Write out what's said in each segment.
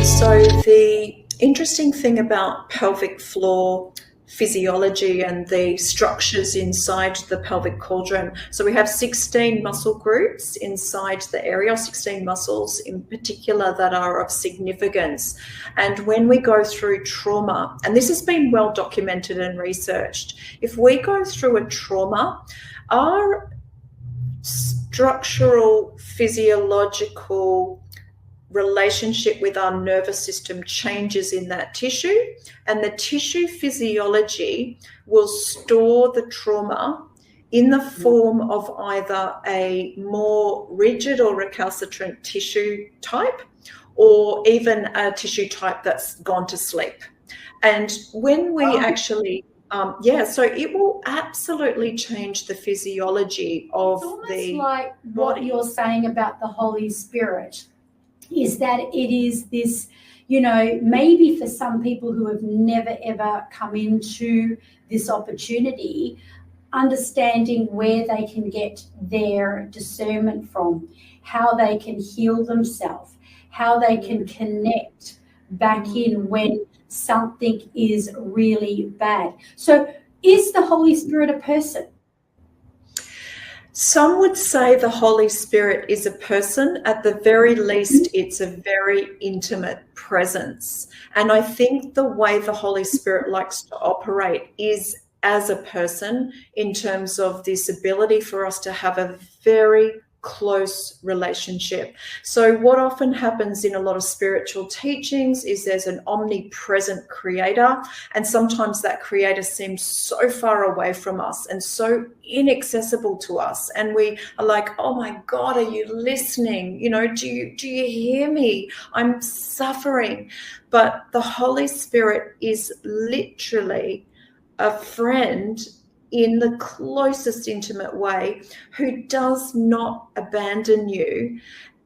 So the interesting thing about pelvic floor physiology and the structures inside the pelvic cauldron, so we have 16 muscle groups inside the area, 16 muscles in particular that are of significance. And when we go through trauma, and this has been well documented and researched, if we go through a trauma, our structural physiological relationship with our nervous system changes in that tissue, and the tissue physiology will store the trauma in the form of either a more rigid or recalcitrant tissue type, or even a tissue type that's gone to sleep. And when we actually so it will absolutely change the physiology of the like body. What you're saying about the Holy Spirit is that it is this, you know, maybe for some people who have never ever come into this opportunity, understanding where they can get their discernment from, how they can heal themselves, how they can connect back in when something is really bad. So is the Holy Spirit a person? Some would say the Holy Spirit is a person. At the very least, it's a very intimate presence. And I think the way the Holy Spirit likes to operate is as a person, in terms of this ability for us to have a very close relationship. So what often happens in a lot of spiritual teachings is there's an omnipresent creator, and sometimes that creator seems so far away from us and so inaccessible to us, and we are like, oh my God, are you listening? You know, do you hear me? I'm suffering. But the Holy Spirit is literally a friend in the closest intimate way, who does not abandon you,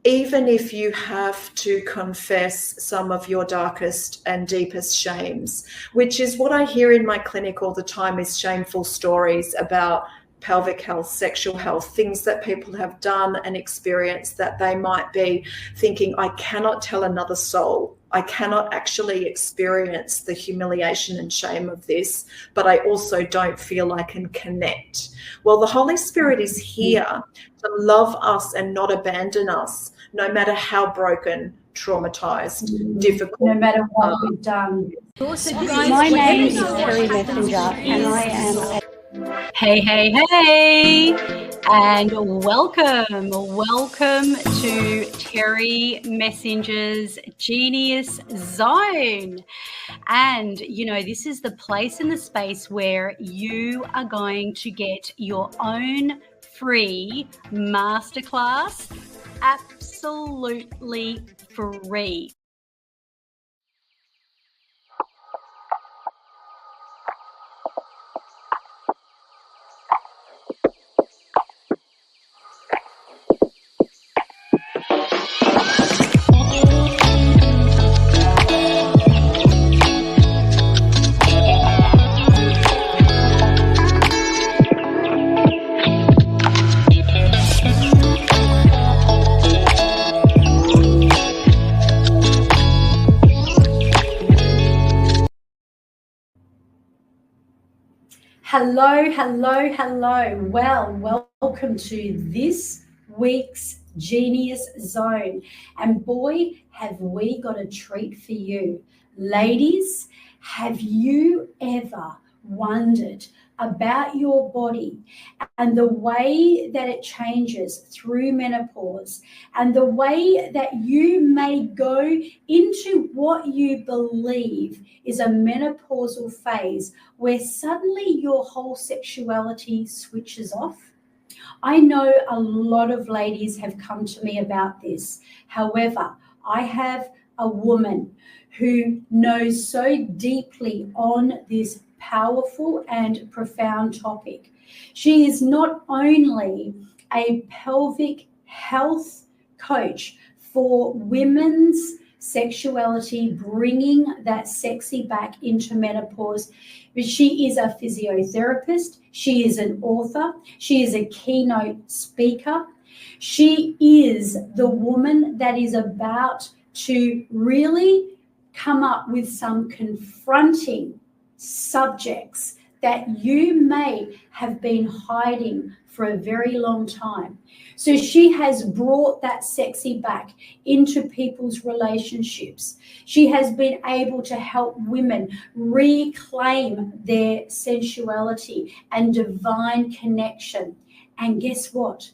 even if you have to confess some of your darkest and deepest shames, which is what I hear in my clinic all the time, is shameful stories about pelvic health, sexual health, things that people have done and experienced that they might be thinking, I cannot tell another soul. I cannot actually experience the humiliation and shame of this, but I also don't feel I can connect. Well, the Holy Spirit is here to love us and not abandon us, no matter how broken, traumatized, difficult. No matter what we've done. My name is Terri Messenger, and I am Hey, and welcome to Terri Messenger's Genius Zone. And, you know, this is the place and the space where you are going to get your own free masterclass, absolutely free. Hello. Well, welcome to this week's Genius Zone. And boy, have we got a treat for you. Ladies, have you ever wondered about your body and the way that it changes through menopause, and the way that you may go into what you believe is a menopausal phase where suddenly your whole sexuality switches off? I know a lot of ladies have come to me about this. However, I have a woman who knows so deeply on this powerful and profound topic. She is not only a pelvic health coach for women's sexuality, bringing that sexy back into menopause, but she is a physiotherapist, she is an author, she is a keynote speaker. She is the woman that is about to really come up with some confronting subjects that you may have been hiding for a very long time. So she has brought that sexy back into people's relationships. She has been able to help women reclaim their sensuality and divine connection. And guess what?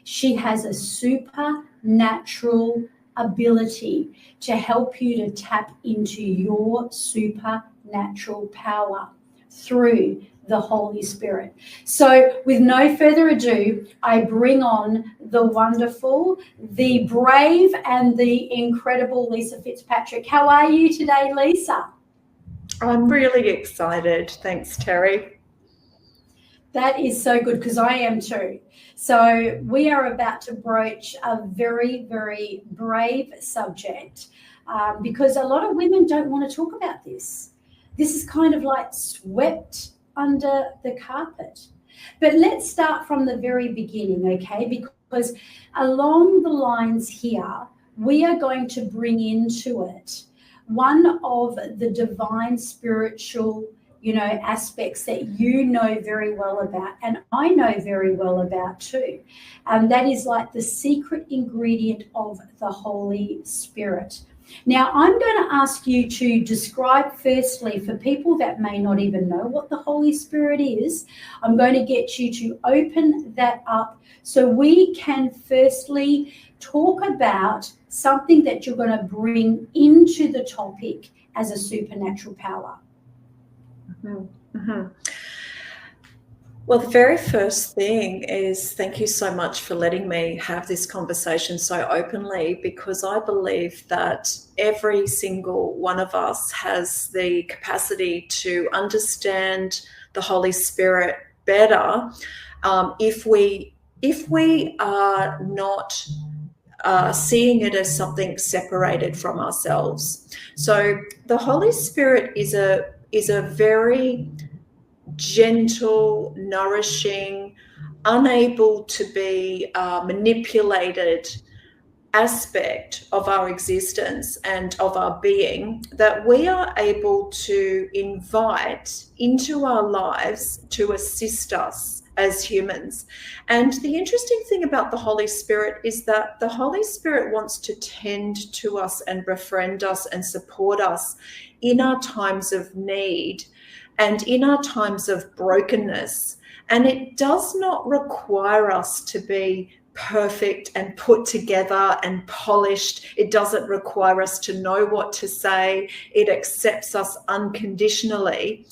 She has a supernatural ability to help you to tap into your supernatural power through the Holy Spirit. So with no further ado, I bring on the wonderful, the brave, and the incredible Lisa Fitzpatrick. How are you today, Lisa? I'm really excited. Thanks, Terri. That is so good, because I am too. So we are about to broach a very, very brave subject, because a lot of women don't want to talk about this. This is kind of like swept under the carpet. But let's start from the very beginning, okay? Because along the lines here, we are going to bring into it one of the divine spiritual, aspects that you know very well about, and I know very well about too. That is like the secret ingredient of the Holy Spirit. Now, I'm going to ask you to describe firstly, for people that may not even know what the Holy Spirit is, I'm going to get you to open that up so we can firstly talk about something that you're going to bring into the topic as a supernatural power. Mm-hmm. Mm-hmm. Well, the very first thing is thank you so much for letting me have this conversation so openly, because I believe that every single one of us has the capacity to understand the Holy Spirit better if we are not seeing it as something separated from ourselves. So the Holy Spirit is a very gentle, nourishing, unable to be manipulated aspect of our existence and of our being that we are able to invite into our lives to assist us as humans. And the interesting thing about the Holy Spirit is that the Holy Spirit wants to tend to us and befriend us and support us in our times of need and in our times of brokenness. And it does not require us to be perfect and put together and polished. It doesn't require us to know what to say. It accepts us unconditionally.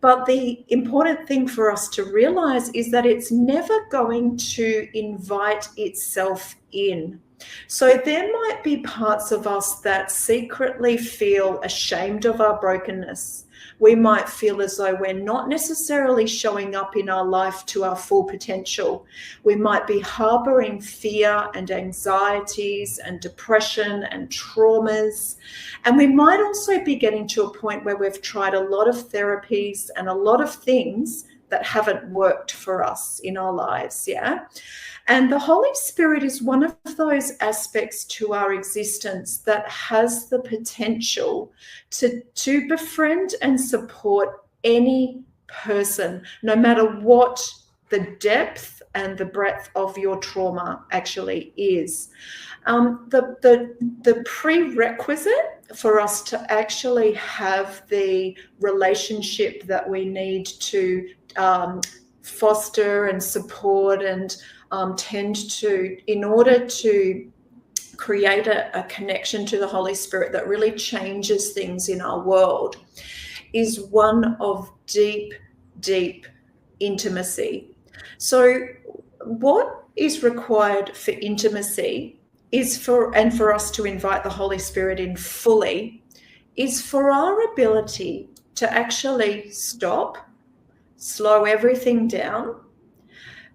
But the important thing for us to realize is that it's never going to invite itself in. So there might be parts of us that secretly feel ashamed of our brokenness. We might feel as though we're not necessarily showing up in our life to our full potential. We might be harboring fear and anxieties and depression and traumas. And we might also be getting to a point where we've tried a lot of therapies and a lot of things that haven't worked for us in our lives, yeah? And the Holy Spirit is one of those aspects to our existence that has the potential to befriend and support any person, no matter what the depth and the breadth of your trauma actually is. The prerequisite for us to actually have the relationship that we need to foster and support and tend to, in order to create a connection to the Holy Spirit that really changes things in our world, is one of deep, deep intimacy. So what is required for intimacy is for us to invite the Holy Spirit in fully, is for our ability to actually stop, slow everything down,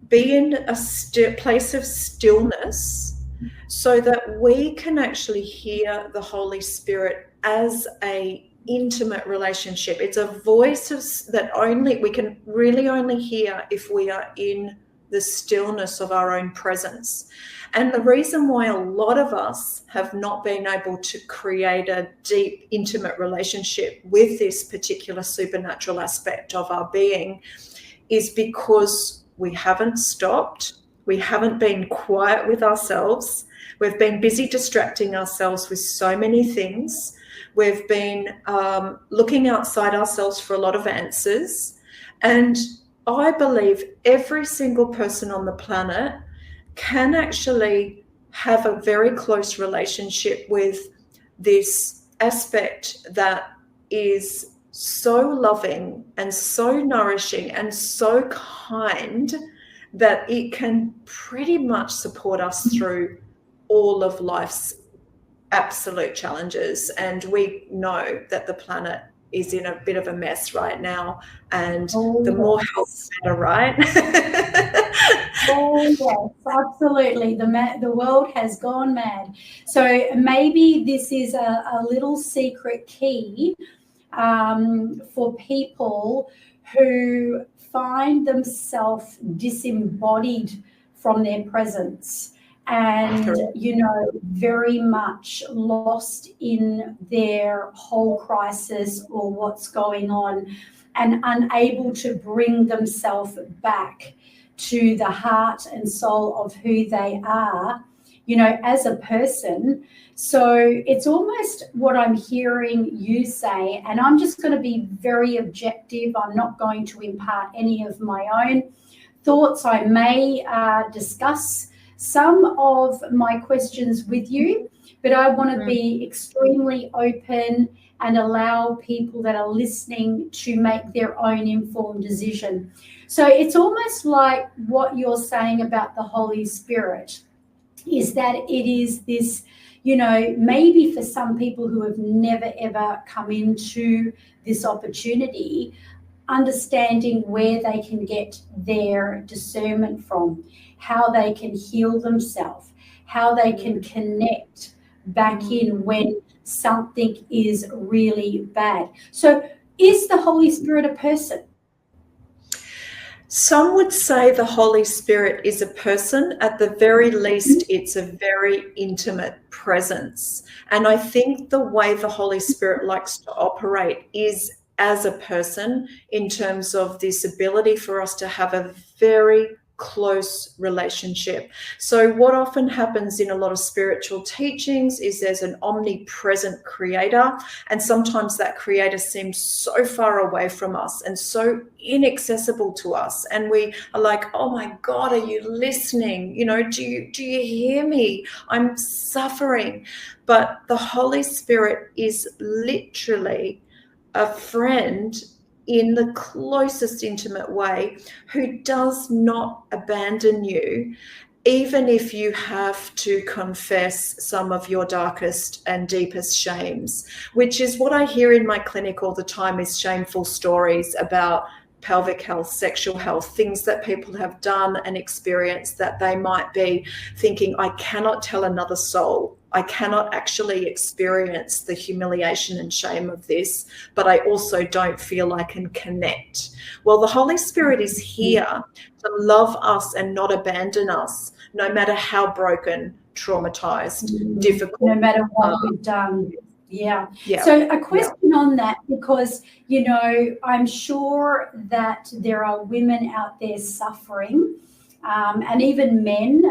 be in a place of stillness so that we can actually hear the Holy Spirit as a intimate relationship. It's a voice that we can really only hear if we are in the stillness of our own presence. And the reason why a lot of us have not been able to create a deep, intimate relationship with this particular supernatural aspect of our being is because we haven't stopped. We haven't been quiet with ourselves. We've been busy distracting ourselves with so many things. We've been looking outside ourselves for a lot of answers. And I believe every single person on the planet can actually have a very close relationship with this aspect that is so loving and so nourishing and so kind that it can pretty much support us through all of life's absolute challenges. And we know that the planet is in a bit of a mess right now, and the more help, the better, right? Oh, yes, absolutely. The world has gone mad. So maybe this is a little secret key for people who find themselves disembodied from their presence and, you know, very much lost in their whole crisis or what's going on, and unable to bring themselves back to the heart and soul of who they are, you know, as a person. So it's almost what I'm hearing you say, and I'm just going to be very objective. I'm not going to impart any of my own thoughts. I may discuss some of my questions with you, but I want to be extremely open and allow people that are listening to make their own informed decision. So it's almost like what you're saying about the Holy Spirit is that it is this, you know, maybe for some people who have never ever come into this opportunity, understanding where they can get their discernment from, how they can heal themselves, how they can connect back in when something is really bad. So is the Holy Spirit a person? Some would say the Holy Spirit is a person. At the very least, it's a very intimate presence. And I think the way the Holy Spirit likes to operate is as a person, in terms of this ability for us to have a very close relationship. So what often happens in a lot of spiritual teachings is there's an omnipresent creator, and sometimes that creator seems so far away from us and so inaccessible to us, and we are like, oh my God, are you listening? You know, do you hear me? I'm suffering. But the Holy Spirit is literally a friend in the closest intimate way, who does not abandon you, even if you have to confess some of your darkest and deepest shames, which is what I hear in my clinic all the time, is shameful stories about pelvic health, sexual health, things that people have done and experienced that they might be thinking, I cannot tell another soul. I cannot actually experience the humiliation and shame of this, but I also don't feel I can connect. Well, the Holy Spirit is here to love us and not abandon us, no matter how broken, traumatized, difficult. No matter what we've done. Yeah. So a question on that, because, you know, I'm sure that there are women out there suffering, and even men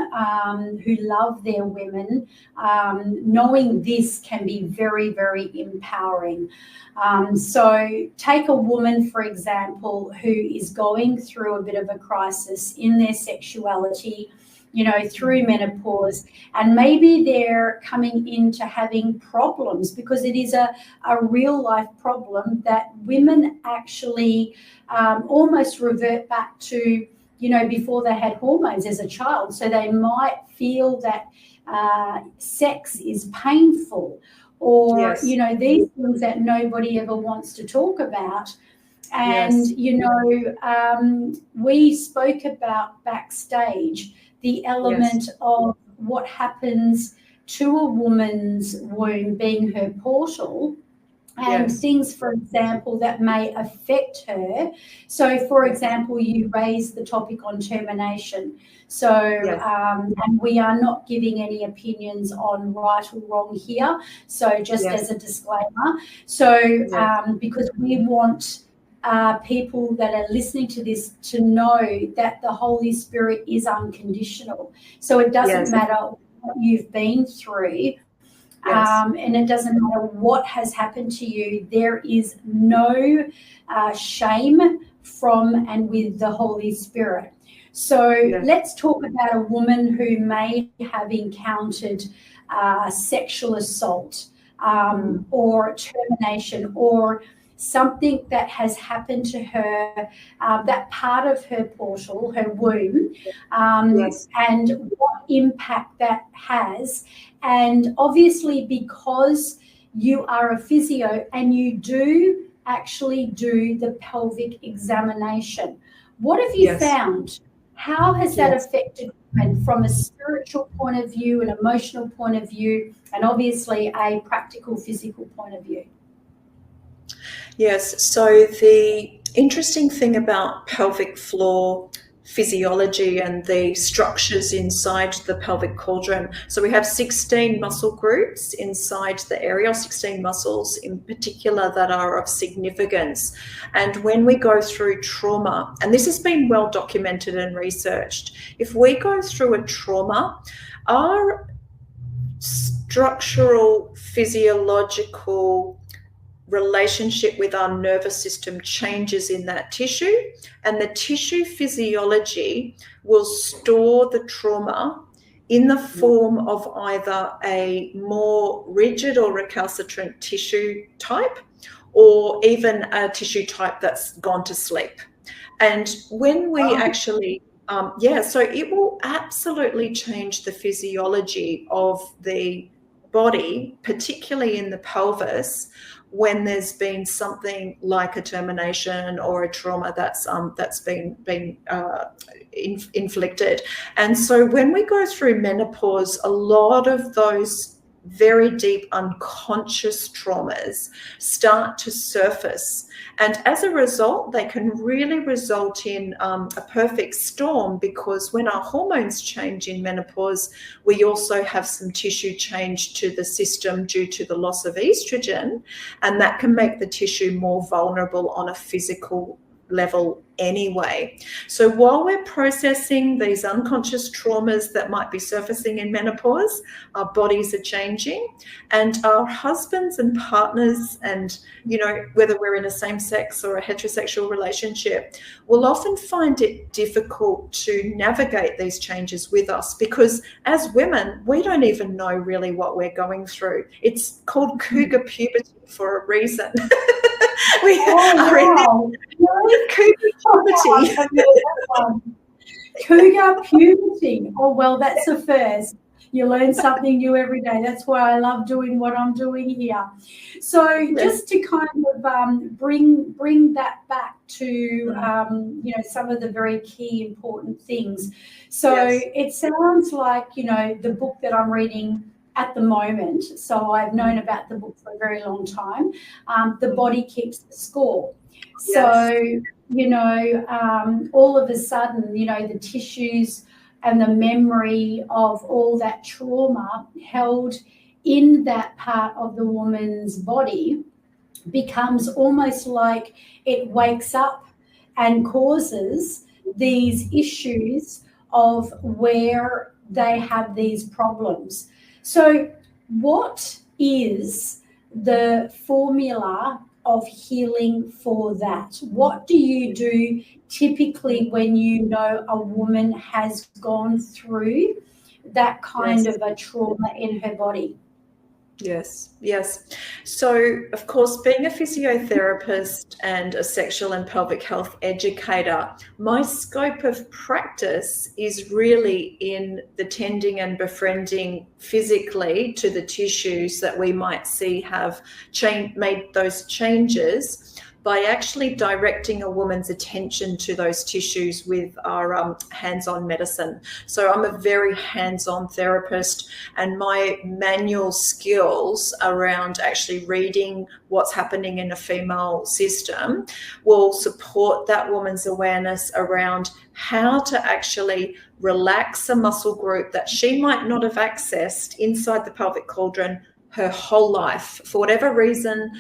who love their women. Knowing this can be very, very empowering. So take a woman, for example, who is going through a bit of a crisis in their sexuality, you know, through menopause, and maybe they're coming into having problems, because it is a real life problem that women actually almost revert back to, you know, before they had hormones as a child. So they might feel that sex is painful, or, you know, these things that nobody ever wants to talk about. And, you know, we spoke about backstage the element of what happens to a woman's womb being her portal, and Yes. things, for example, that may affect her. So, for example, you raised the topic on termination. So, and we are not giving any opinions on right or wrong here. So, just as a disclaimer. So, because we want people that are listening to this to know that the Holy Spirit is unconditional. So, it doesn't matter what you've been through. And it doesn't matter what has happened to you. There is no shame from and with the Holy Spirit. So let's talk about a woman who may have encountered sexual assault or termination or something that has happened to her, that part of her portal, her womb, and what impact that has. And obviously, because you are a physio and you do actually do the pelvic examination, what have you found? How has that affected women from a spiritual point of view, an emotional point of view, and obviously a practical physical point of view? Yes, so the interesting thing about pelvic floor physiology and the structures inside the pelvic cauldron, so we have 16 muscle groups inside the area, 16 muscles in particular that are of significance. And when we go through trauma, and this has been well documented and researched, if we go through a trauma, our structural physiological relationship with our nervous system changes in that tissue, and the tissue physiology will store the trauma in the form of either a more rigid or recalcitrant tissue type or even a tissue type that's gone to sleep. And when we actually so it will absolutely change the physiology of the body, particularly in the pelvis, when there's been something like a termination or a trauma that's been inflicted. And so when we go through menopause, a lot of those very deep unconscious traumas start to surface. And as a result, they can really result in a perfect storm, because when our hormones change in menopause, we also have some tissue change to the system due to the loss of estrogen, and that can make the tissue more vulnerable on a physical level anyway. So while we're processing these unconscious traumas that might be surfacing in menopause, our bodies are changing, and our husbands and partners, and whether we're in a same-sex or a heterosexual relationship, will often find it difficult to navigate these changes with us, because as women, we don't even know really what we're going through. It's called cougar puberty for a reason. We are in cougar puberty. Cougar puberty. Oh, well, that's a first. You learn something new every day. That's why I love doing what I'm doing here. So just to kind of bring that back to, some of the very key important things. So it sounds like, the book that I'm reading at the moment, so I've known about the book for a very long time, The Body Keeps the Score. So, all of a sudden, the tissues and the memory of all that trauma held in that part of the woman's body becomes almost like it wakes up and causes these issues of where they have these problems. So what is the formula of healing for that? What do you do typically when you know a woman has gone through that kind of a trauma in her body? Yes. So, of course, being a physiotherapist and a sexual and pelvic health educator, my scope of practice is really in the tending and befriending physically to the tissues that we might see have made those changes, by actually directing a woman's attention to those tissues with our hands-on medicine. So I'm a very hands-on therapist, and my manual skills around actually reading what's happening in a female system will support that woman's awareness around how to actually relax a muscle group that she might not have accessed inside the pelvic cauldron her whole life. For whatever reason,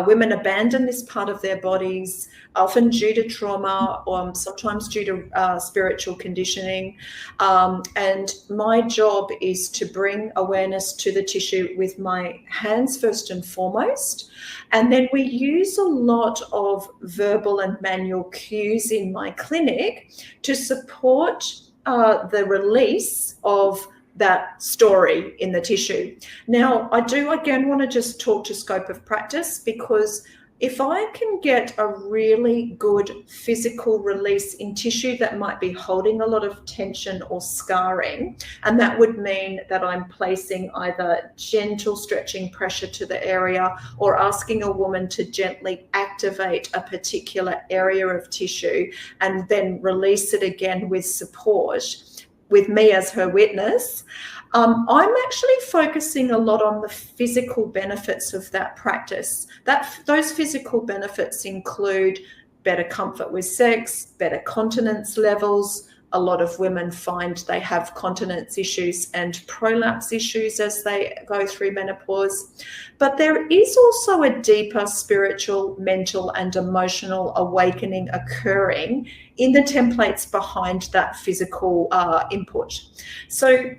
women abandon this part of their bodies, often due to trauma or sometimes due to spiritual conditioning. And my job is to bring awareness to the tissue with my hands first and foremost. And then we use a lot of verbal and manual cues in my clinic to support the release of that story in the tissue. Now, I do again want to just talk to scope of practice, because if I can get a really good physical release in tissue that might be holding a lot of tension or scarring, and that would mean that I'm placing either gentle stretching pressure to the area or asking a woman to gently activate a particular area of tissue and then release it again with support, with me as her witness, I'm actually focusing a lot on the physical benefits of that practice. Those physical benefits include better comfort with sex, better continence levels. A lot of women find they have continence issues and prolapse issues as they go through menopause. But there is also a deeper spiritual, mental, and emotional awakening occurring in the templates behind that physical input. So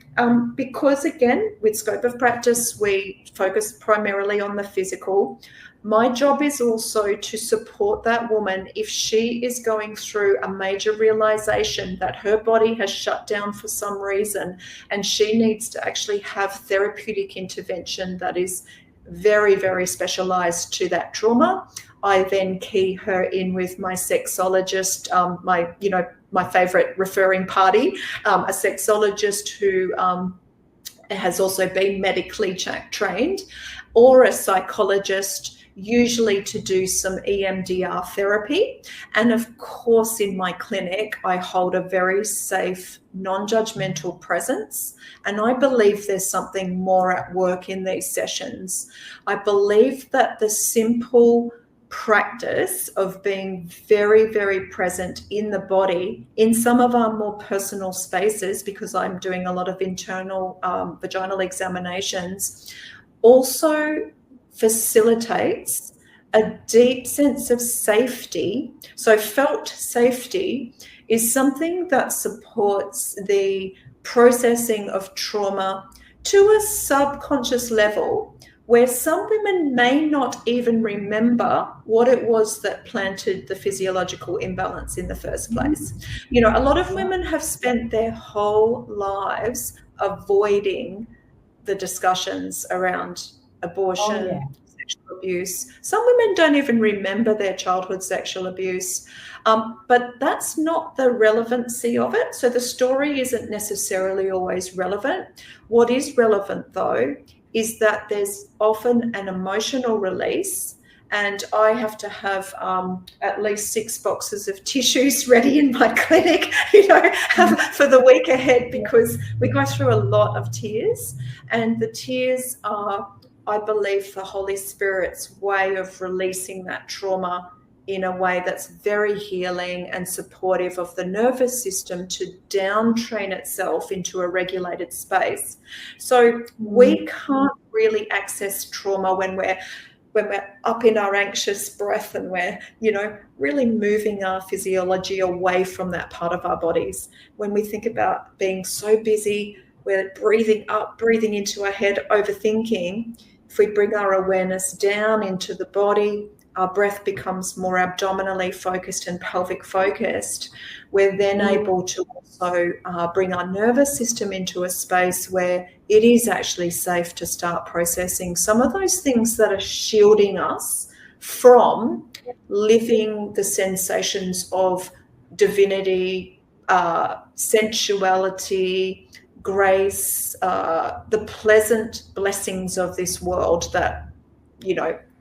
because, again, with scope of practice, we focus primarily on the physical. My job is also to support that woman if she is going through a major realization that her body has shut down for some reason and she needs to actually have therapeutic intervention that is very, very specialized to that trauma. I then key her in with my sexologist, my favorite referring party, a sexologist who has also been medically trained, or a psychologist, usually to do some EMDR therapy. And of course, in my clinic, I hold a very safe, non-judgmental presence. And I believe there's something more at work in these sessions. I believe that the simple practice of being very, very present in the body in some of our more personal spaces, because I'm doing a lot of internal vaginal examinations, also facilitates a deep sense of safety. So felt safety is something that supports the processing of trauma to a subconscious level, where some women may not even remember what it was that planted the physiological imbalance in the first place. You know, a lot of women have spent their whole lives avoiding the discussions around abortion, sexual abuse. Some women don't even remember their childhood sexual abuse, but that's not the relevancy of it. So the story isn't necessarily always relevant. What is relevant, though, is that there's often an emotional release, and I have to have at least 6 boxes of tissues ready in my clinic, for the week ahead, because we go through a lot of tears, and the tears are, I believe, the Holy Spirit's way of releasing that trauma in a way that's very healing and supportive of the nervous system to down-train itself into a regulated space. So we can't really access trauma when we're up in our anxious breath and we're, really moving our physiology away from that part of our bodies. When we think about being so busy, we're breathing up, breathing into our head, overthinking. If we bring our awareness down into the body, our breath becomes more abdominally focused and pelvic focused. We're then able to also bring our nervous system into a space where it is actually safe to start processing some of those things that are shielding us from living the sensations of divinity, sensuality, grace, the pleasant blessings of this world that,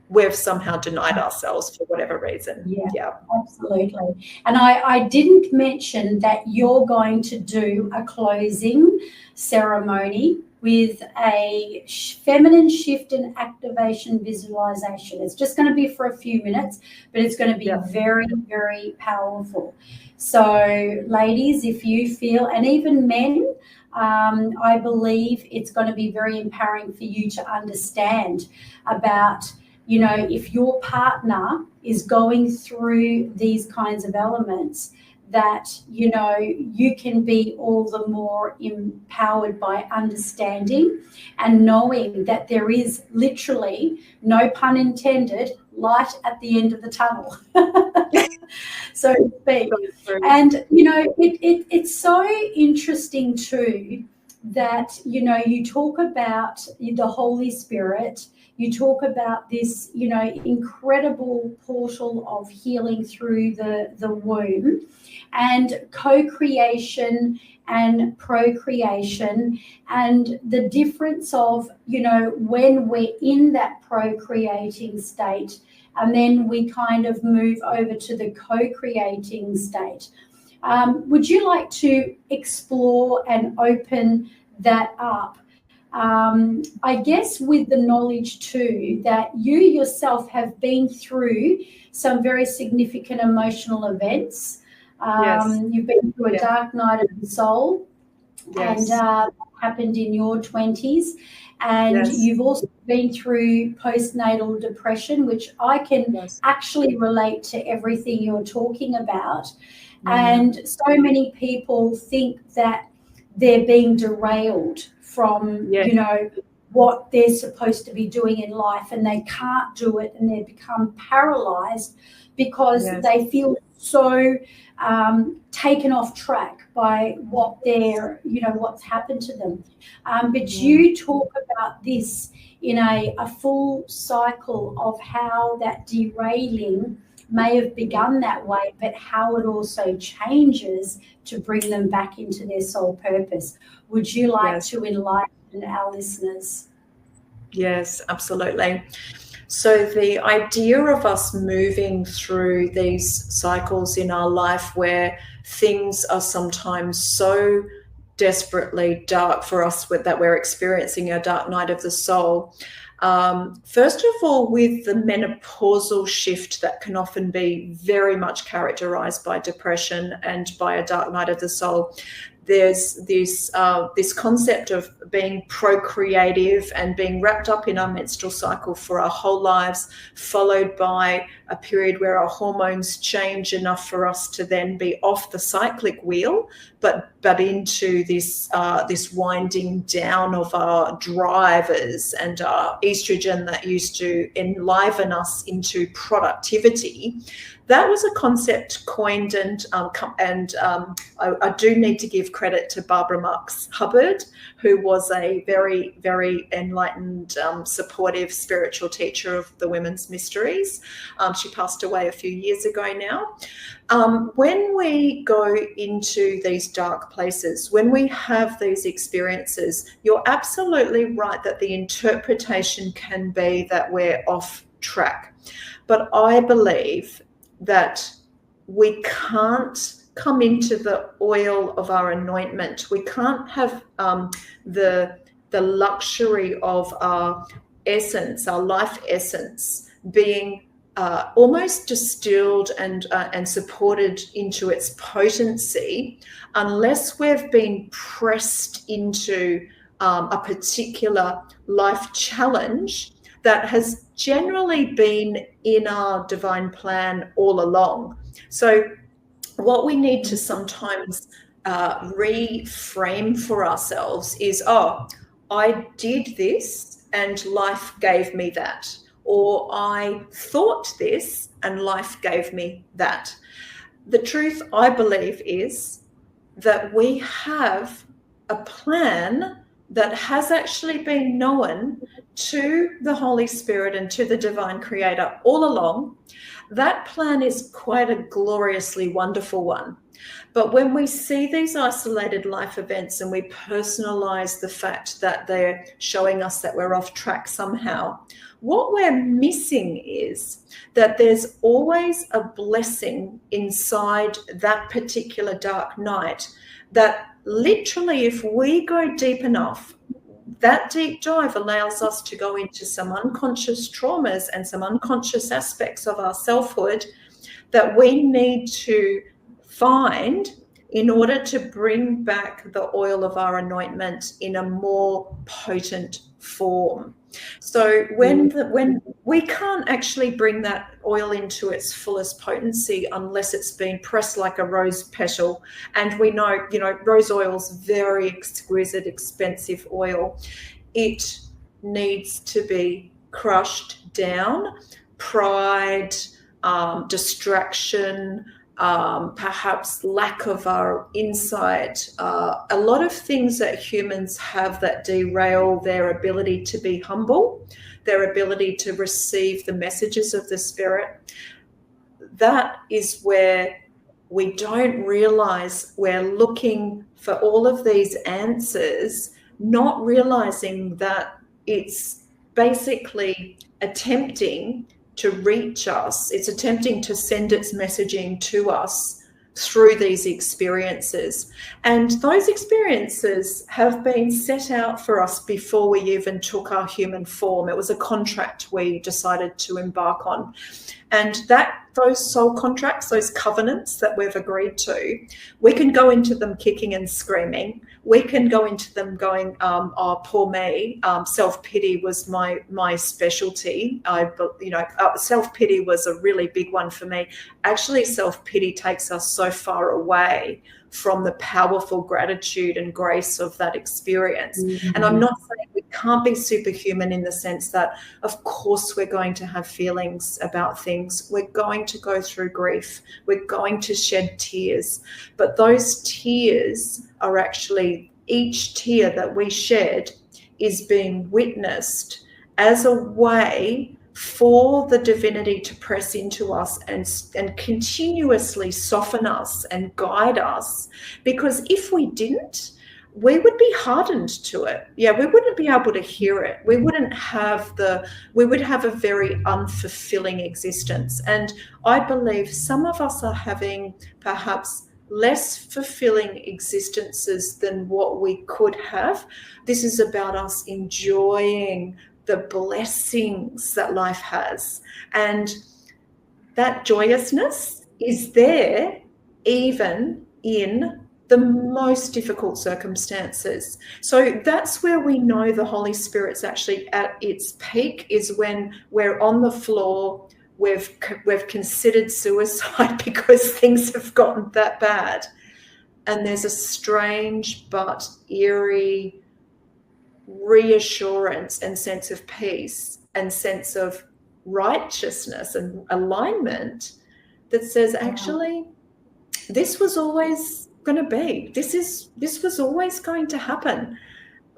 we've somehow denied ourselves for whatever reason. Yeah. Absolutely. And I didn't mention that you're going to do a closing ceremony with a feminine shift and activation visualization. It's just going to be for a few minutes, but it's going to be very, very powerful. So ladies, if you feel, and even men, I believe it's going to be very empowering for you to understand about, you know, if your partner is going through these kinds of elements, that, you know, you can be all the more empowered by understanding and knowing that there is literally, no pun intended, light at the end of the tunnel, so to speak. And, you know, it's so interesting too that, you know, you talk about the Holy Spirit, you talk about this, you know, incredible portal of healing through the womb, and co-creation and procreation, and the difference of, you know, when we're in that procreating state and then we kind of move over to the co-creating state. Would you like to explore and open that up? I guess with the knowledge too that you yourself have been through some very significant emotional events. You've been through a dark night of the soul, and happened in your 20s, and you've also been through postnatal depression, which I can actually relate to everything you're talking about. And so many people think that they're being derailed from, you know, what they're supposed to be doing in life, and they can't do it, and they become paralyzed because they feel so taken off track by what they're, you know, what's happened to them. But you talk about this in a full cycle of how that derailing may have begun that way, but how it also changes to bring them back into their soul purpose. Would you like to enlighten our listeners? Yes, absolutely. So the idea of us moving through these cycles in our life where things are sometimes so desperately dark for us that we're experiencing a dark night of the soul. First of all, with the menopausal shift that can often be very much characterized by depression and by a dark night of the soul, there's this concept of being procreative and being wrapped up in our menstrual cycle for our whole lives, followed by a period where our hormones change enough for us to then be off the cyclic wheel, but into this winding down of our drivers and our estrogen that used to enliven us into productivity. That was a concept coined, and I do need to give credit to Barbara Marx Hubbard, who was a very, very enlightened, supportive spiritual teacher of the women's mysteries. She passed away a few years ago now. When we go into these dark places, when we have these experiences, you're absolutely right that the interpretation can be that we're off track. But I believe that we can't come into the oil of our anointment. We can't have the luxury of our essence, our life essence, being almost distilled and supported into its potency unless we've been pressed into a particular life challenge that has generally been in our divine plan all along. So what we need to sometimes reframe for ourselves is, I did this and life gave me that. Or I thought this and life gave me that. The truth, I believe, is that we have a plan that has actually been known to the Holy Spirit and to the divine creator all along. That plan is quite a gloriously wonderful one. But when we see these isolated life events and we personalize the fact that they're showing us that we're off track somehow, what we're missing is that there's always a blessing inside that particular dark night, that literally if we go deep enough, that deep dive allows us to go into some unconscious traumas and some unconscious aspects of our selfhood that we need to find in order to bring back the oil of our anointment in a more potent form. So when we can't actually bring that oil into its fullest potency unless it's been pressed like a rose petal, and we know, rose oil's very exquisite, expensive oil. It needs to be crushed down. Pride, distraction, perhaps lack of our insight, a lot of things that humans have that derail their ability to be humble, their ability to receive the messages of the Spirit. That is where we don't realize we're looking for all of these answers, not realizing that it's basically attempting to reach us. It's attempting to send its messaging to us through these experiences. And those experiences have been set out for us before we even took our human form. It was a contract we decided to embark on. And those soul contracts, those covenants that we've agreed to, we can go into them kicking and screaming. We can go into them going, oh, poor me. Self-pity was my specialty. Self-pity was a really big one for me. Actually, self-pity takes us so far away from the powerful gratitude and grace of that experience. Mm-hmm. And I'm not saying we can't be superhuman in the sense that, of course, we're going to have feelings about things. We're going to go through grief. We're going to shed tears. But those tears are actually, each tear that we shed is being witnessed as a way for the divinity to press into us and continuously soften us and guide us. Because if we didn't, we would be hardened to it. Yeah, we wouldn't be able to hear it. We would have a very unfulfilling existence. And I believe some of us are having perhaps less fulfilling existences than what we could have. This is about us enjoying the blessings that life has. And that joyousness is there even in the most difficult circumstances. So that's where we know the Holy Spirit's actually at its peak, is when we're on the floor, we've considered suicide because things have gotten that bad. And there's a strange but eerie reassurance and sense of peace and sense of righteousness and alignment that says, actually, this was always going to be. This was always going to happen.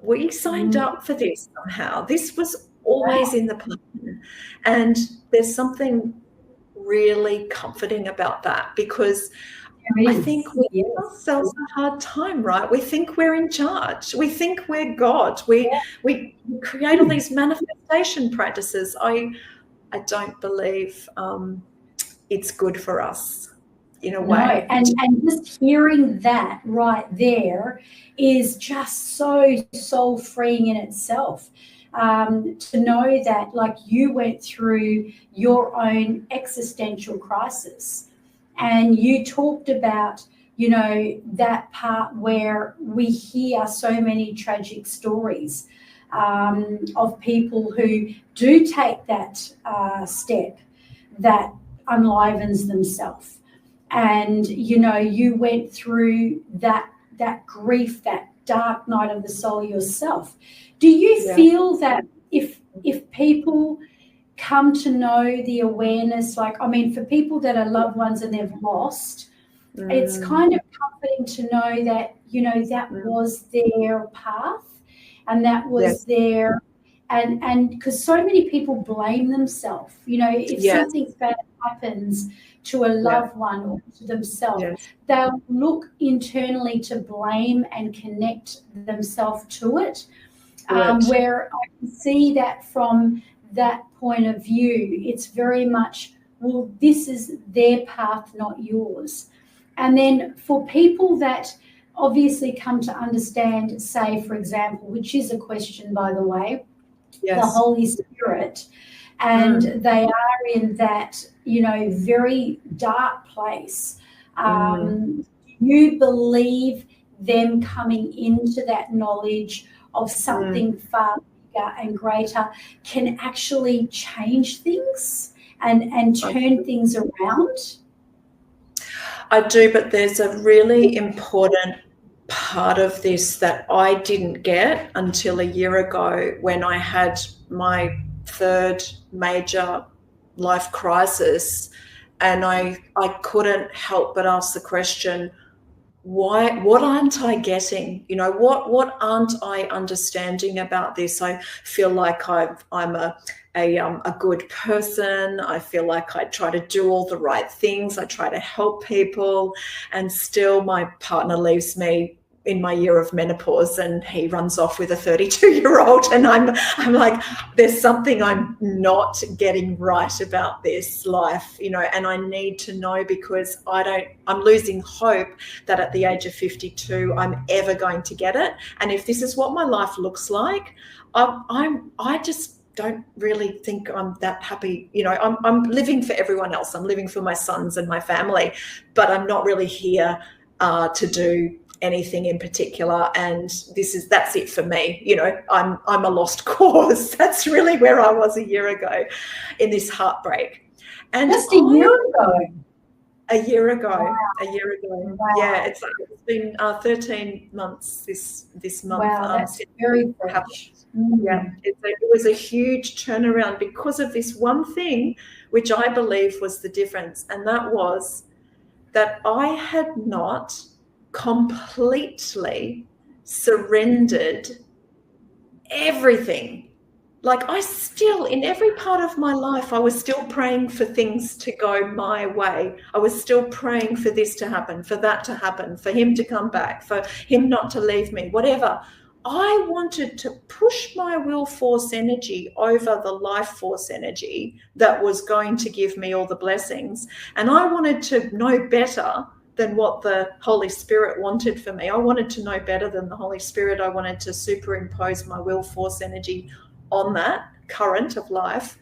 We signed up for this somehow. This was always in the plan. And there's something really comforting about that, because I think we give ourselves a hard time, right? We think we're in charge. We think we're God. We create all these manifestation practices. I don't believe it's good for us in a way. And just hearing that right there is just so soul freeing in itself. To know that, like, you went through your own existential crisis. And you talked about, that part where we hear so many tragic stories of people who do take that step that unlivens themselves. And, you went through that grief, that dark night of the soul yourself. Do you feel that if people come to know the awareness, for people that are loved ones and they've lost, it's kind of comforting to know that, that was their path and that was their, and because so many people blame themselves, if something's bad happens to a loved one or to themselves, they'll look internally to blame and connect themselves to it. Where I can see that from that point of view, it's very much, well, this is their path, not yours. And then for people that obviously come to understand, say, for example, which is a question, by the way, the Holy Spirit, and they are in that, very dark place. You believe them coming into that knowledge of something far bigger and greater can actually change things and turn things around? I do, but there's a really important part of this that I didn't get until a year ago when I had my third major life crisis, and I couldn't help but ask the question, why? What aren't I getting? What aren't I understanding about this? I feel like I'm a good person. I feel like I try to do all the right things. I try to help people, and still my partner leaves me in my year of menopause, and he runs off with a 32-year-old, and I'm like, there's something I'm not getting right about this life, and I need to know, because I'm losing hope that at the age of 52 I'm ever going to get it. And if this is what my life looks like, I just don't really think I'm that happy. I'm living for everyone else. I'm living for my sons and my family, but I'm not really here to do anything in particular, and that's it for me. I'm a lost cause. That's really where I was a year ago in this heartbreak. And just a year ago. A year ago. Wow. Yeah, it's been 13 months this month. Wow, that's very fresh. Yeah, it was a huge turnaround because of this one thing, which I believe was the difference, and that was that I had not completely surrendered everything. Like, I still, in every part of my life, I was still praying for things to go my way. I was still praying for this to happen, for that to happen, for him to come back, for him not to leave me, whatever. I wanted to push my will force energy over the life force energy that was going to give me all the blessings. And I wanted to know better than what the Holy Spirit wanted for me. I wanted to know better than the Holy Spirit. I wanted to superimpose my will force energy on that current of life.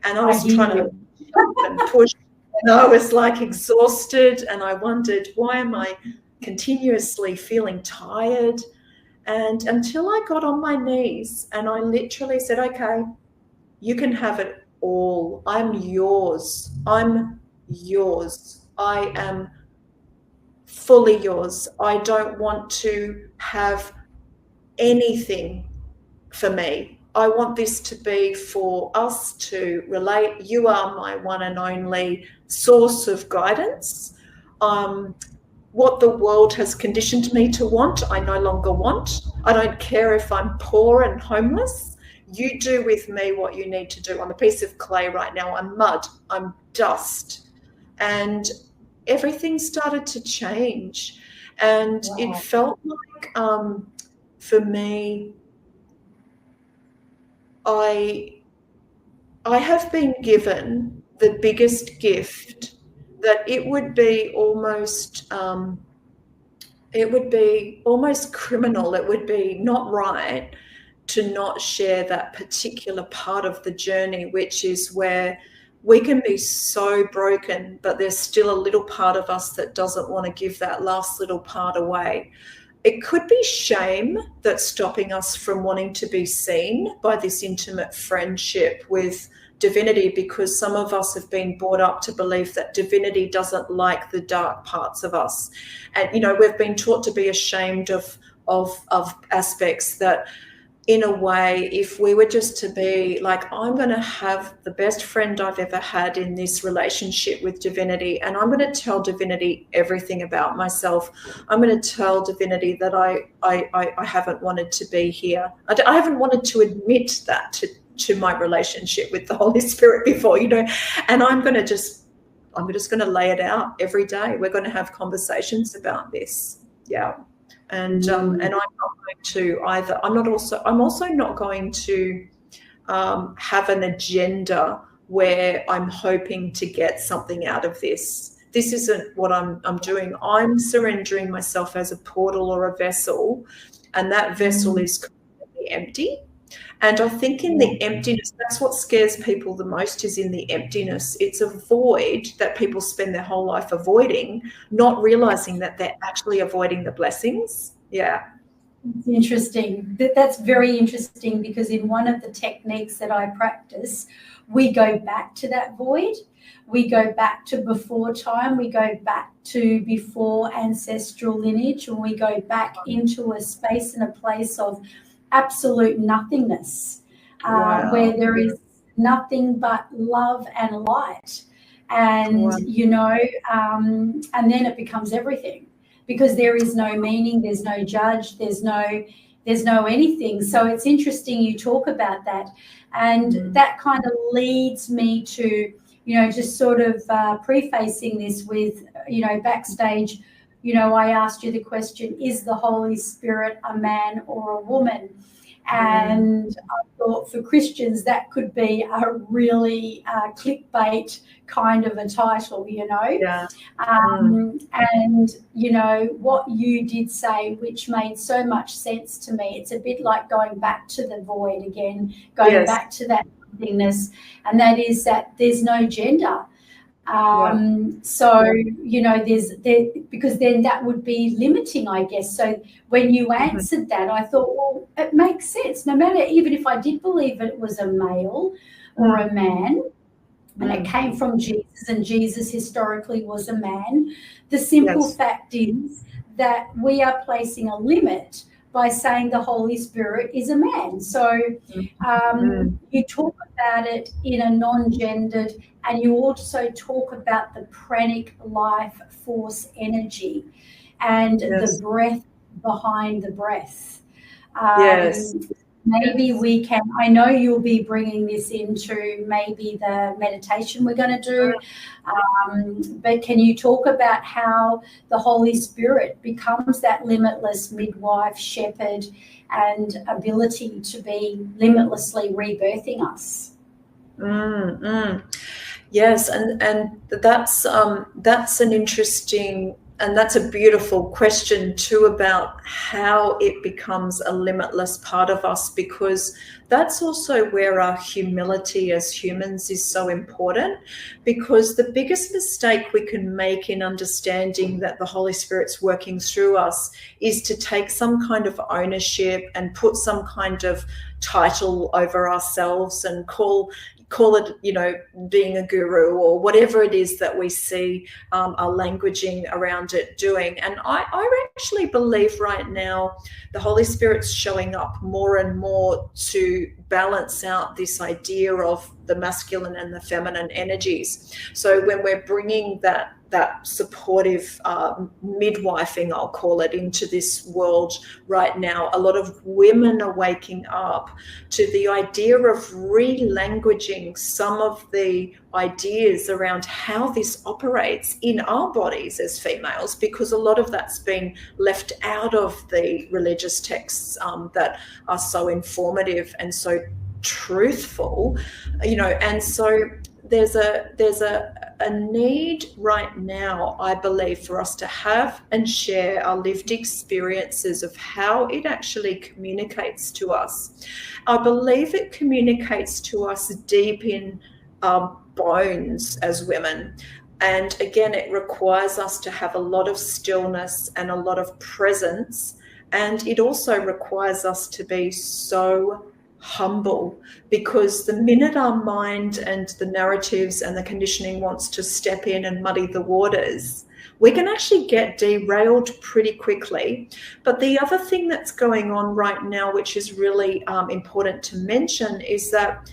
And I was trying to and push, and I was like exhausted, and I wondered, why am I continuously feeling tired? And until I got on my knees and I literally said, okay, you can have it all. I'm yours. I'm yours. I am fully yours. I don't want to have anything for me. I want this to be for us to relate. You are my one and only source of guidance. What the world has conditioned me to want, I no longer want. I don't care if I'm poor and homeless. You do with me what you need to do. I'm a piece of clay right now. I'm mud. I'm dust. And everything started to change. And It felt like, for me, I have been given the biggest gift, that it would be almost criminal. It would be not right to not share that particular part of the journey, which is where we can be so broken, but there's still a little part of us that doesn't want to give that last little part away. It could be shame that's stopping us from wanting to be seen by this intimate friendship with divinity, because some of us have been brought up to believe that divinity doesn't like the dark parts of us. And, we've been taught to be ashamed of aspects that, in a way, if we were just to be like, I'm going to have the best friend I've ever had in this relationship with divinity, and I'm going to tell divinity everything about myself. I'm going to tell divinity that I haven't wanted to be here. I haven't wanted to admit that to my relationship with the Holy Spirit before, and I'm going to just I'm just going to lay it out every day. We're going to have conversations about this. Yeah. And I'm not going to either. I'm also not going to have an agenda where I'm hoping to get something out of this. This isn't what I'm doing. I'm surrendering myself as a portal or a vessel, and that vessel is completely empty. And I think in the emptiness, that's what scares people the most, is in the emptiness. It's a void that people spend their whole life avoiding, not realizing that they're actually avoiding the blessings. Yeah. Interesting. That's very interesting, because in one of the techniques that I practice, we go back to that void. We go back to before time. We go back to before ancestral lineage, and we go back into a space and a place of absolute nothingness, where there is nothing but love and light. And, and then it becomes everything, because there is no meaning, there's no judge, there's no anything. So it's interesting you talk about that. And that kind of leads me to, just sort of prefacing this with, backstage, I asked you the question, is the Holy Spirit a man or a woman? And I thought for Christians that could be a really clickbait kind of a title, Yeah. And, what you did say, which made so much sense to me, it's a bit like going back to the void again, going back to that nothingness, and that is that there's no gender. So, because then that would be limiting, I guess. So when you answered that, I thought, well, it makes sense. No matter, even if I did believe it was a male or a man, and it came from Jesus, and Jesus historically was a man, the simple fact is that we are placing a limit by saying the Holy Spirit is a man. So you talk about it in a non-gendered, and you also talk about the pranic life force energy and the breath behind the breath. Maybe we can, I know you'll be bringing this into maybe the meditation we're going to do, but can you talk about how the Holy Spirit becomes that limitless midwife, shepherd, and ability to be limitlessly rebirthing us? Yes, and that's an interesting, and that's a beautiful question too, about how it becomes a limitless part of us, because that's also where our humility as humans is so important. Because the biggest mistake we can make in understanding that the Holy Spirit's working through us is to take some kind of ownership and put some kind of title over ourselves and call it, being a guru or whatever it is that we see our languaging around it doing. And I actually believe right now the Holy Spirit's showing up more and more to balance out this idea of the masculine and the feminine energies. So when we're bringing that supportive midwifing, I'll call it, into this world right now, a lot of women are waking up to the idea of re-languaging some of the ideas around how this operates in our bodies as females, because a lot of that's been left out of the religious texts that are so informative and so truthful, and so there's a need right now, I believe, for us to have and share our lived experiences of how it actually communicates to us. I believe it communicates to us deep in our bones as women. And again, it requires us to have a lot of stillness and a lot of presence. And it also requires us to be so humble, because the minute our mind and the narratives and the conditioning wants to step in and muddy the waters, we can actually get derailed pretty quickly. But the other thing that's going on right now, which is really important to mention, is that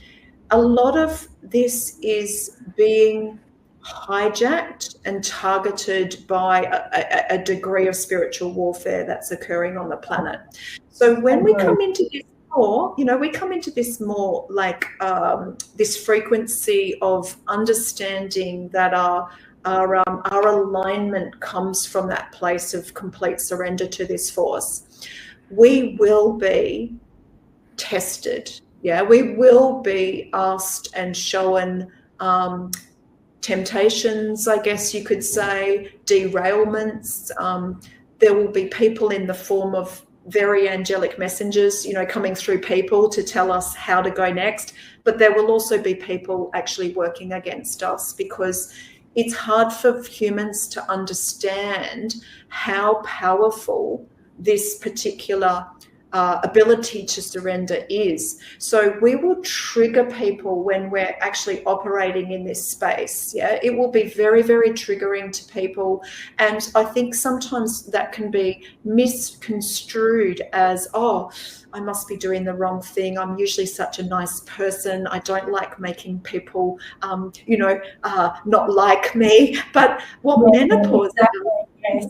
a lot of this is being hijacked and targeted by a degree of spiritual warfare that's occurring on the planet. So when we come into this we come into this more like this frequency of understanding that our our alignment comes from that place of complete surrender to this force. We will be tested. Yeah, we will be asked and shown temptations, I guess you could say, derailments. There will be people in the form of very angelic messengers, coming through people to tell us how to go next. But there will also be people actually working against us, because it's hard for humans to understand how powerful this particular ability to surrender is. So we will trigger people when we're actually operating in this space. Yeah, it will be very, very triggering to people. And I think sometimes that can be misconstrued as, oh, I must be doing the wrong thing. I'm usually such a nice person. I don't like making people, not like me. But what menopause Yes.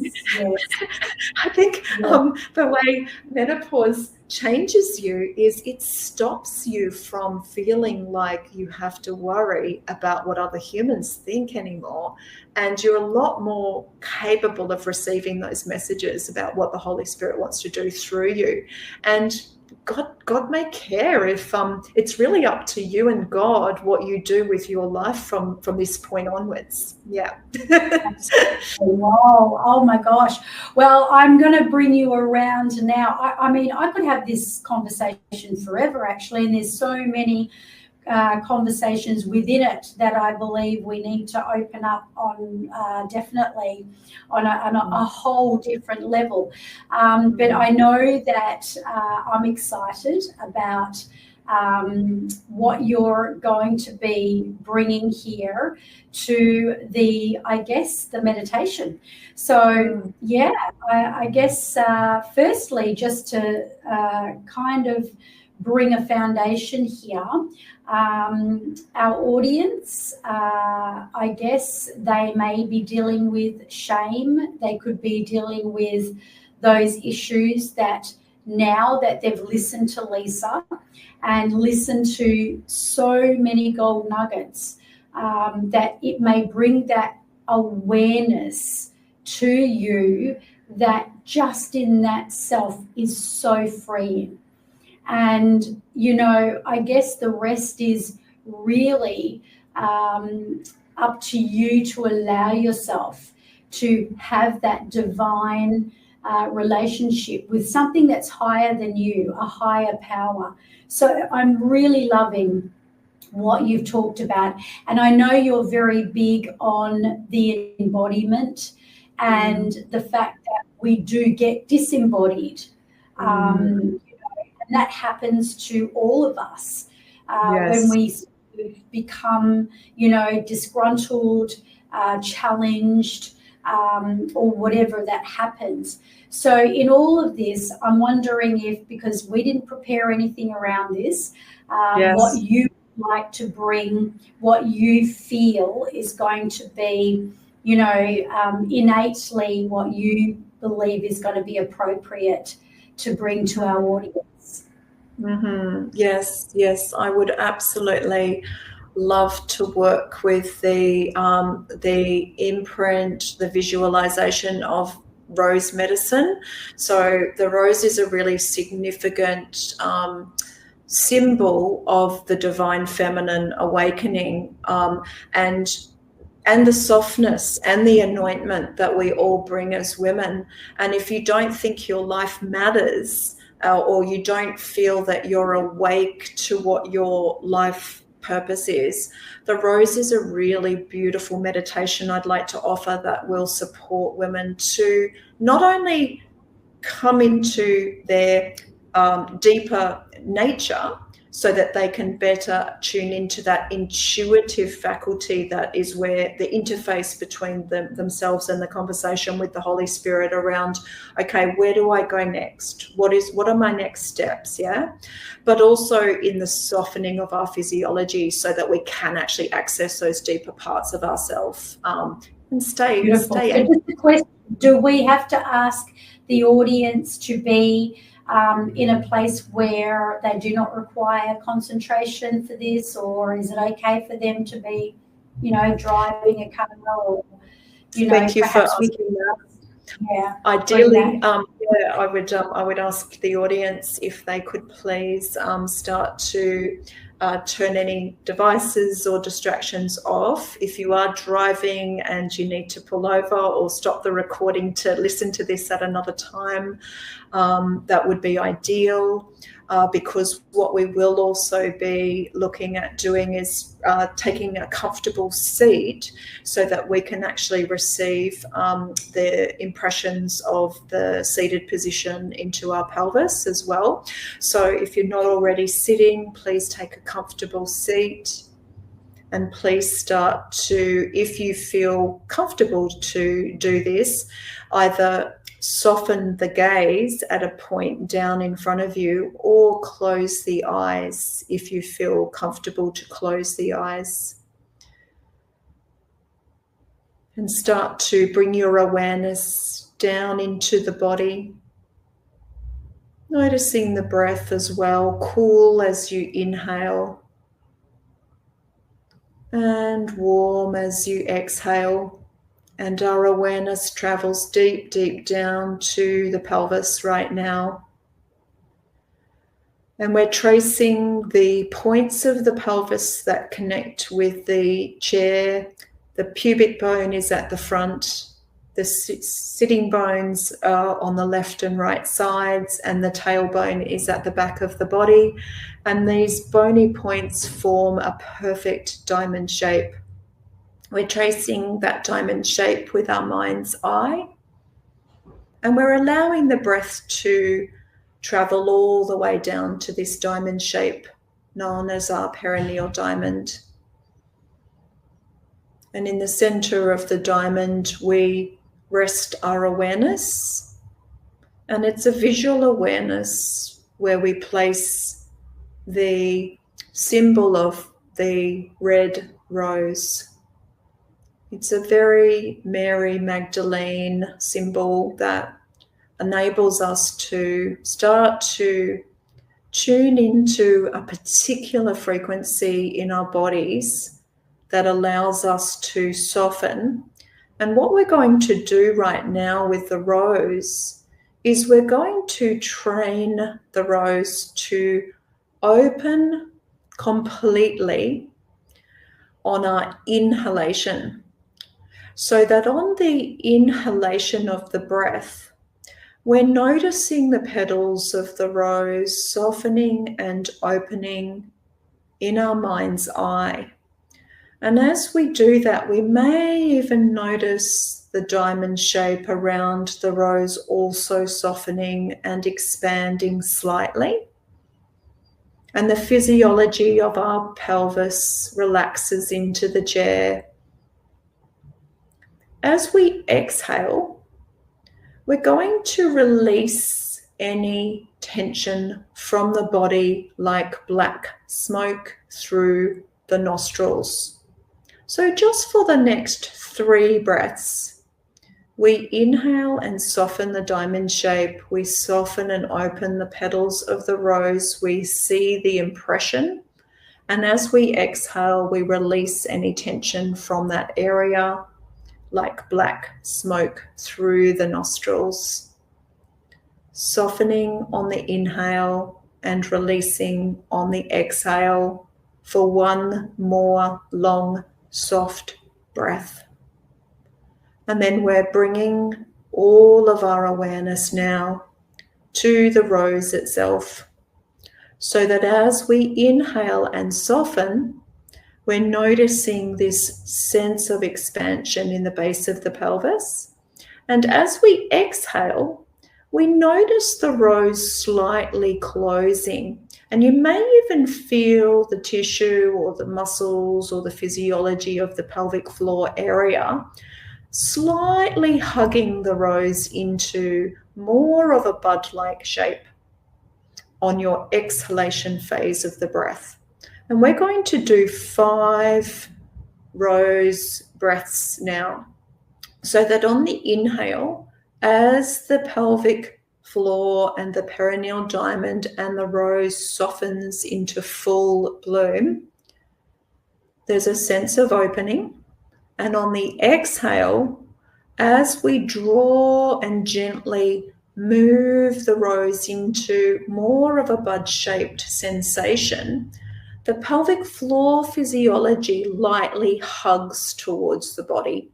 I think the way menopause changes you is it stops you from feeling like you have to worry about what other humans think anymore. And you're a lot more capable of receiving those messages about what the Holy Spirit wants to do through you. And God may care if it's really up to you and God what you do with your life from this point onwards. Yeah. Wow. Oh my gosh. Well, I'm going to bring you around now. I mean, I could have this conversation forever, actually, and there's so many conversations within it that I believe we need to open up on, definitely on a whole different level. But I know that I'm excited about what you're going to be bringing here to the meditation. So yeah, I guess firstly, just to kind of bring a foundation here. Our audience, I guess they may be dealing with shame. They could be dealing with those issues that now that they've listened to Lisa and listened to so many gold nuggets, that it may bring that awareness to you that just in that self is so freeing. And, I guess the rest is really up to you to allow yourself to have that divine relationship with something that's higher than you, a higher power. So I'm really loving what you've talked about. And I know you're very big on the embodiment and the fact that we do get disembodied. And that happens to all of us when we become, disgruntled, challenged, or whatever that happens. So in all of this, I'm wondering if, because we didn't prepare anything around this, what you like to bring, what you feel is going to be, innately what you believe is going to be appropriate to bring to our audience. Mm-hmm. Yes, I would absolutely love to work with the imprint, the visualization of rose medicine. So the rose is a really significant symbol of the divine feminine awakening, and the softness and the anointment that we all bring as women. And if you don't think your life matters, or you don't feel that you're awake to what your life purpose is, the rose is a really beautiful meditation I'd like to offer that will support women to not only come into their deeper nature so that they can better tune into that intuitive faculty that is where the interface between themselves and the conversation with the Holy Spirit around, okay, where do I go next? What are my next steps? Yeah. But also in the softening of our physiology so that we can actually access those deeper parts of ourselves and stay. Beautiful. So just a question, do we have to ask the audience to be in a place where they do not require concentration for this, or is it okay for them to be? driving a car, or Thank you for perhaps we asking can. that. Yeah. Ideally, I would ask the audience if they could please start to turn any devices or distractions off. If you are driving and you need to pull over or stop the recording to listen to this at another time, that would be ideal. Because what we will also be looking at doing is taking a comfortable seat so that we can actually receive the impressions of the seated position into our pelvis as well. So if you're not already sitting, please take a comfortable seat, and please start to, if you feel comfortable to do this, either soften the gaze at a point down in front of you, or close the eyes if you feel comfortable to close the eyes. And start to bring your awareness down into the body, noticing the breath as well, cool as you inhale and warm as you exhale. And our awareness travels deep, deep down to the pelvis right now. And we're tracing the points of the pelvis that connect with the chair. The pubic bone is at the front. The sitting bones are on the left and right sides, and the tailbone is at the back of the body. And these bony points form a perfect diamond shape. We're tracing that diamond shape with our mind's eye, and we're allowing the breath to travel all the way down to this diamond shape known as our perineal diamond. And in the center of the diamond, we rest our awareness, and it's a visual awareness where we place the symbol of the red rose. It's a very Mary Magdalene symbol that enables us to start to tune into a particular frequency in our bodies that allows us to soften. And what we're going to do right now with the rose is we're going to train the rose to open completely on our inhalation, so that on the inhalation of the breath, we're noticing the petals of the rose softening and opening in our mind's eye. And as we do that, we may even notice the diamond shape around the rose also softening and expanding slightly. And the physiology of our pelvis relaxes into the chair. As we exhale, we're going to release any tension from the body like black smoke through the nostrils. So just for the next 3 breaths, we inhale and soften the diamond shape. We soften and open the petals of the rose. We see the impression. And as we exhale, we release any tension from that area like black smoke through the nostrils. Softening on the inhale and releasing on the exhale for one more long, soft breath. And then we're bringing all of our awareness now to the rose itself, so that as we inhale and soften, we're noticing this sense of expansion in the base of the pelvis. And as we exhale, we notice the rose slightly closing. And you may even feel the tissue or the muscles or the physiology of the pelvic floor area slightly hugging the rose into more of a bud-like shape on your exhalation phase of the breath. And we're going to do 5 rose breaths now, so that on the inhale, as the pelvic floor and the perineal diamond and the rose softens into full bloom, there's a sense of opening. And on the exhale, as we draw and gently move the rose into more of a bud-shaped sensation, the pelvic floor physiology lightly hugs towards the body.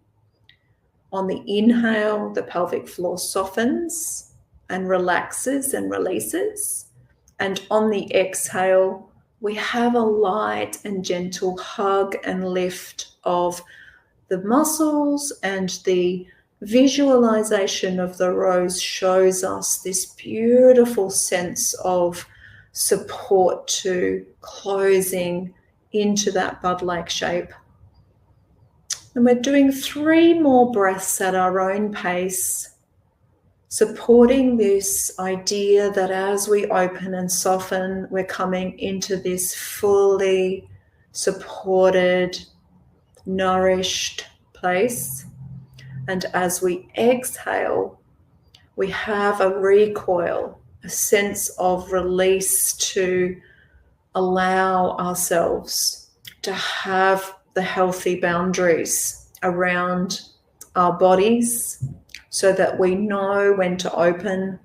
On the inhale, the pelvic floor softens and relaxes and releases. And on the exhale, we have a light and gentle hug and lift of the muscles, and the visualization of the rose shows us this beautiful sense of support to closing into that bud-like shape. And we're doing 3 more breaths at our own pace, supporting this idea that as we open and soften, we're coming into this fully supported, nourished place. And as we exhale, we have a recoil, a sense of release to allow ourselves to have the healthy boundaries around our bodies so that we know when to open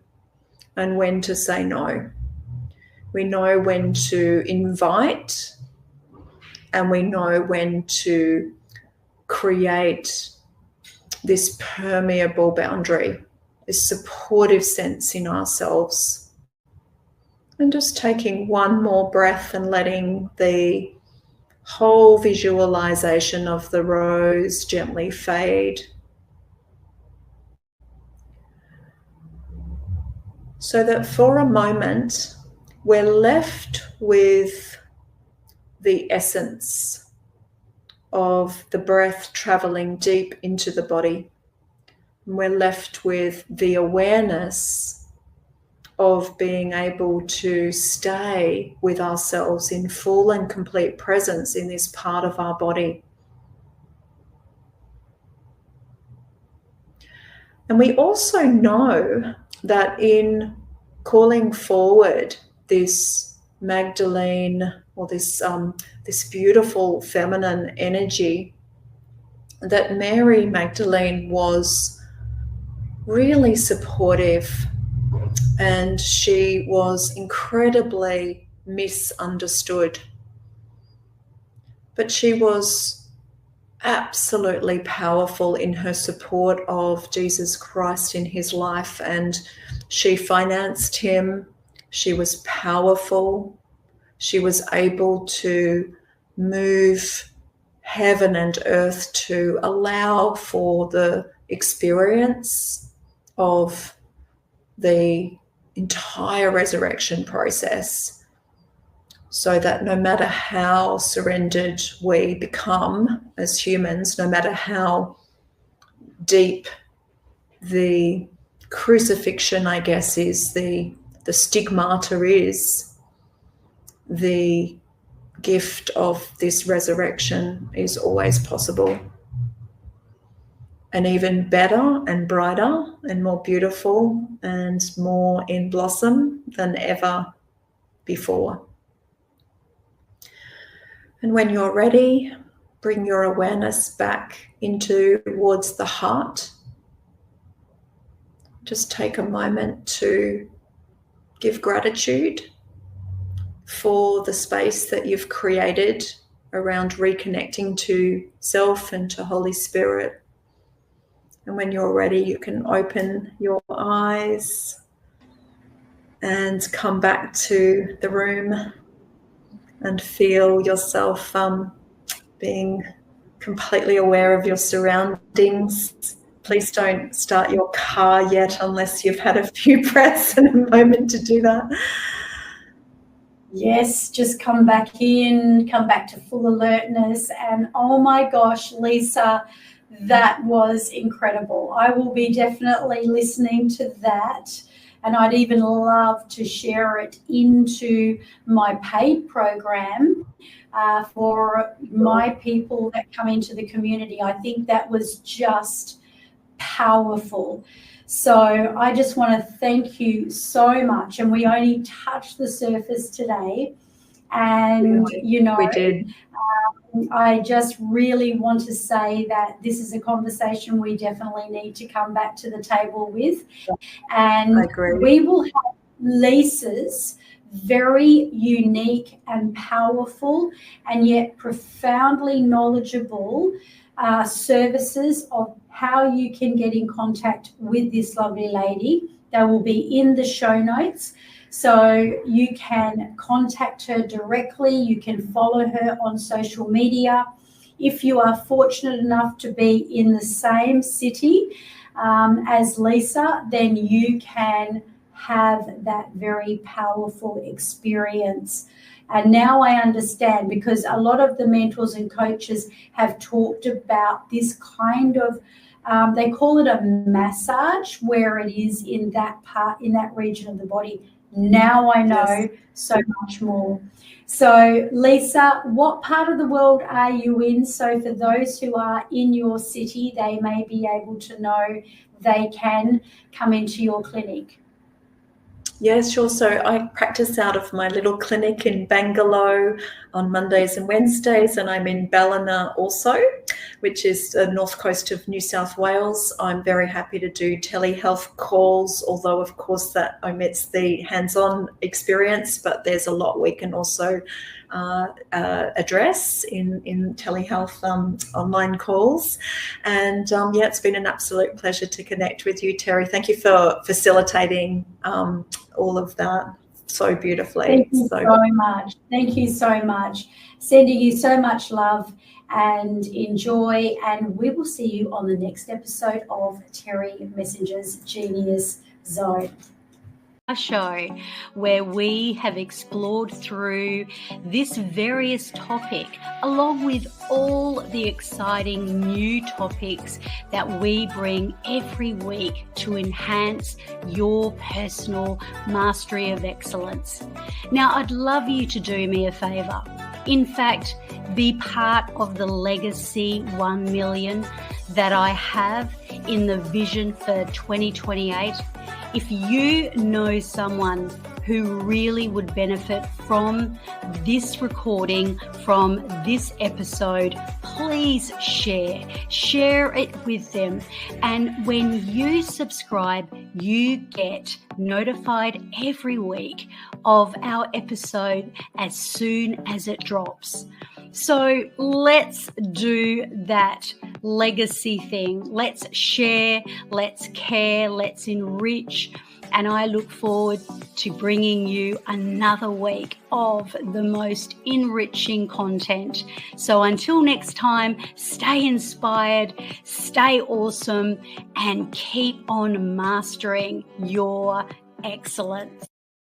and when to say no. We know when to invite, and we know when to create this permeable boundary, this supportive sense in ourselves. And just taking 1 more breath and letting the whole visualization of the rose gently fade. So that for a moment, we're left with the essence of the breath traveling deep into the body. And we're left with the awareness of being able to stay with ourselves in full and complete presence in this part of our body. And we also know that in calling forward this Magdalene, or this beautiful feminine energy, that Mary Magdalene was really supportive, and she was incredibly misunderstood. But she was absolutely powerful in her support of Jesus Christ in his life, and she financed him. She was powerful. She was able to move heaven and earth to allow for the experience of the entire resurrection process, so that no matter how surrendered we become as humans, no matter how deep the crucifixion, I guess, is, the stigmata is, the gift of this resurrection is always possible, and even better and brighter and more beautiful and more in blossom than ever before. And when you're ready, bring your awareness back towards the heart. Just take a moment to give gratitude for the space that you've created around reconnecting to self and to Holy Spirit. And when you're ready, you can open your eyes and come back to the room and feel yourself being completely aware of your surroundings. Please don't start your car yet unless you've had a few breaths and a moment to do that. Yes, just come back in, come back to full alertness. And oh my gosh, Lisa, that was incredible. I will be definitely listening to that. And I'd even love to share it into my paid program for my people that come into the community. I think that was just powerful. So I just want to thank you so much. And we only touched the surface today. And, you know, we did. I just really want to say that this is a conversation we definitely need to come back to the table with. And I agree. we will have Lisa's very unique and powerful and yet profoundly knowledgeable services of how you can get in contact with this lovely lady. They will be in the show notes. So you can contact her directly. You can follow her on social media. If you are fortunate enough to be in the same city as Lisa, then you can have that very powerful experience. And now I understand, because a lot of the mentors and coaches have talked about this kind of they call it a massage, where it is in that part, in that region of the body. Now I know so much more. So, Lisa, what part of the world are you in? So for those who are in your city, they may be able to know they can come into your clinic. Yes, sure. So I practice out of my little clinic in Bangalore on Mondays and Wednesdays, and I'm in Ballina also, which is the north coast of New South Wales. I'm very happy to do telehealth calls, although of course that omits the hands-on experience, but there's a lot we can also address in telehealth online calls. And it's been an absolute pleasure to connect with you, Terri. Thank you for facilitating all of that so beautifully. Thank you so much. Thank you so much. Sending you so much love and enjoy, and we will see you on the next episode of Terri Messenger's Genius Zone. A show where we have explored through this various topic, along with all the exciting new topics that we bring every week to enhance your personal mastery of excellence. Now, I'd love you to do me a favor. In fact, be part of the Legacy 1 million that I have in the vision for 2028. If you know someone who really would benefit from this recording, from this episode, please share it with them. And when you subscribe, you get notified every week of our episode as soon as it drops. So let's do that legacy thing. Let's share, let's care, let's enrich. And I look forward to bringing you another week of the most enriching content. So until next time, stay inspired, stay awesome, and keep on mastering your excellence.